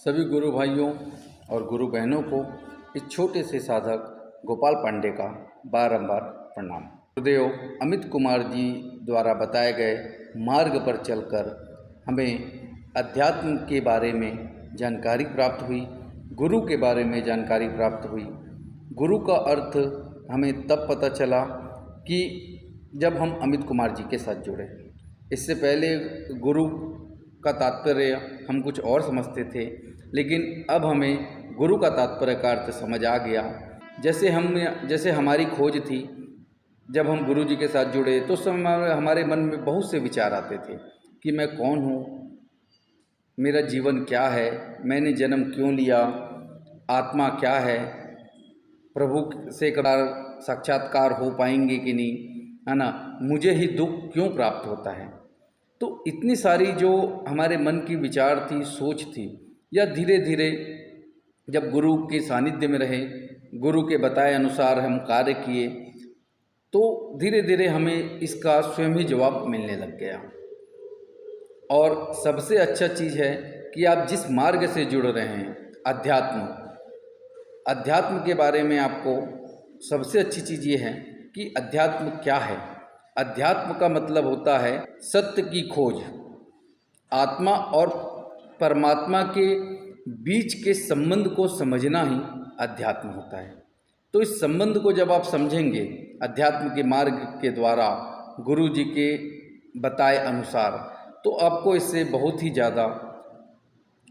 सभी गुरु भाइयों और गुरु बहनों को इस छोटे से साधक गोपाल पांडे का बारंबार प्रणाम। गुरुदेव अमित कुमार जी द्वारा बताए गए मार्ग पर चलकर हमें अध्यात्म के बारे में जानकारी प्राप्त हुई, गुरु के बारे में जानकारी प्राप्त हुई। गुरु का अर्थ हमें तब पता चला कि जब हम अमित कुमार जी के साथ जुड़े। इससे पहले गुरु का तात्पर्य हम कुछ और समझते थे, लेकिन अब हमें गुरु का तात्पर्य का अर्थ समझ आ गया। जैसे हमारी खोज थी, जब हम गुरु जी के साथ जुड़े तो उस समय हमारे मन में बहुत से विचार आते थे कि मैं कौन हूँ, मेरा जीवन क्या है, मैंने जन्म क्यों लिया, आत्मा क्या है, प्रभु से कदार साक्षात्कार हो पाएंगे कि नहीं, है ना, मुझे ही दुख क्यों प्राप्त होता है। तो इतनी सारी जो हमारे मन की विचार थी, सोच थी, या धीरे धीरे जब गुरु के सानिध्य में रहे, गुरु के बताए अनुसार हम कार्य किए, तो धीरे धीरे हमें इसका स्वयं ही जवाब मिलने लग गया। और सबसे अच्छा चीज़ है कि आप जिस मार्ग से जुड़ रहे हैं, अध्यात्म के बारे में आपको सबसे अच्छी चीज़ ये है कि अध्यात्म क्या है। अध्यात्म का मतलब होता है सत्य की खोज, आत्मा और परमात्मा के बीच के संबंध को समझना ही अध्यात्म होता है। तो इस संबंध को जब आप समझेंगे अध्यात्म के मार्ग के द्वारा, गुरु जी के बताए अनुसार, तो आपको इससे बहुत ही ज़्यादा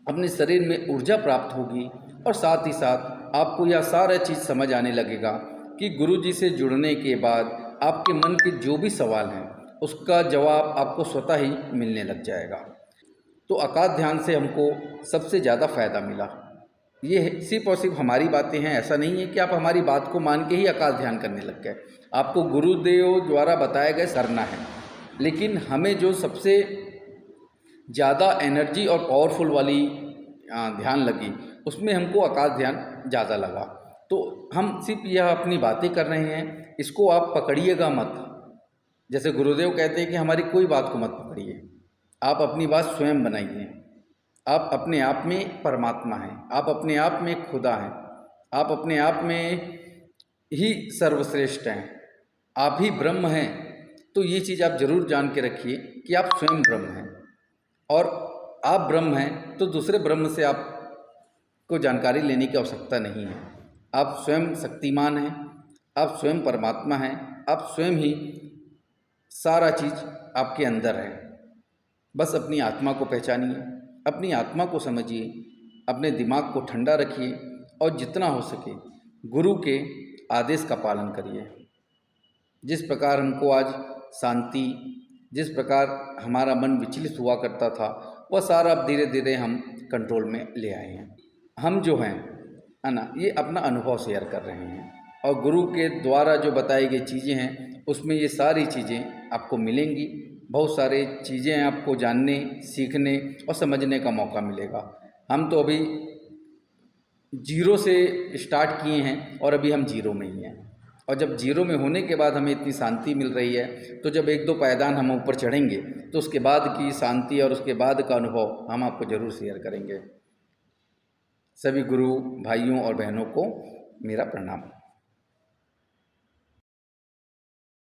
अपने शरीर में ऊर्जा प्राप्त होगी। और साथ ही साथ आपको यह सारा चीज़ समझ आने लगेगा कि गुरु जी से जुड़ने के बाद आपके मन के जो भी सवाल हैं उसका जवाब आपको स्वतः ही मिलने लग जाएगा। तो आकाश ध्यान से हमको सबसे ज़्यादा फ़ायदा मिला। ये सिर्फ और सिर्फ हमारी बातें हैं, ऐसा नहीं है कि आप हमारी बात को मान के ही आकाश ध्यान करने लग गए। आपको गुरुदेव द्वारा बताए गए करना है, लेकिन हमें जो सबसे ज़्यादा एनर्जी और पावरफुल वाली ध्यान लगी, उसमें हमको आकाश ध्यान ज़्यादा लगा। तो हम सिर्फ यह अपनी बातें कर रहे हैं, इसको आप पकड़िएगा मत। जैसे गुरुदेव कहते हैं कि हमारी कोई बात को मत पकड़िए, आप अपनी बात स्वयं बनाइए। आप अपने आप में परमात्मा हैं, आप अपने आप में खुदा हैं, आप अपने आप में ही सर्वश्रेष्ठ हैं, आप ही ब्रह्म हैं। तो ये चीज़ आप ज़रूर जान के रखिए कि आप स्वयं ब्रह्म हैं, और आप ब्रह्म हैं तो दूसरे ब्रह्म से आपको जानकारी लेने की आवश्यकता नहीं है। आप स्वयं शक्तिमान हैं, आप स्वयं परमात्मा हैं, आप स्वयं ही सारा चीज़ आपके अंदर है। बस अपनी आत्मा को पहचानिए, अपनी आत्मा को समझिए, अपने दिमाग को ठंडा रखिए, और जितना हो सके गुरु के आदेश का पालन करिए। जिस प्रकार हमको आज शांति, जिस प्रकार हमारा मन विचलित हुआ करता था, वह सारा अब धीरे धीरे हम कंट्रोल में ले आए हैं। हम जो हैं, है ना, ये अपना अनुभव शेयर कर रहे हैं, और गुरु के द्वारा जो बताई गई चीज़ें हैं उसमें ये सारी चीज़ें आपको मिलेंगी। बहुत सारी चीज़ें आपको जानने, सीखने और समझने का मौका मिलेगा। हम तो अभी जीरो से स्टार्ट किए हैं, और अभी हम जीरो में ही हैं। और जब जीरो में होने के बाद हमें इतनी शांति मिल रही है, तो जब एक दो पायदान हम ऊपर चढ़ेंगे तो उसके बाद की शांति और उसके बाद का अनुभव हम आपको ज़रूर शेयर करेंगे। सभी गुरु भाइयों और बहनों को मेरा प्रणाम।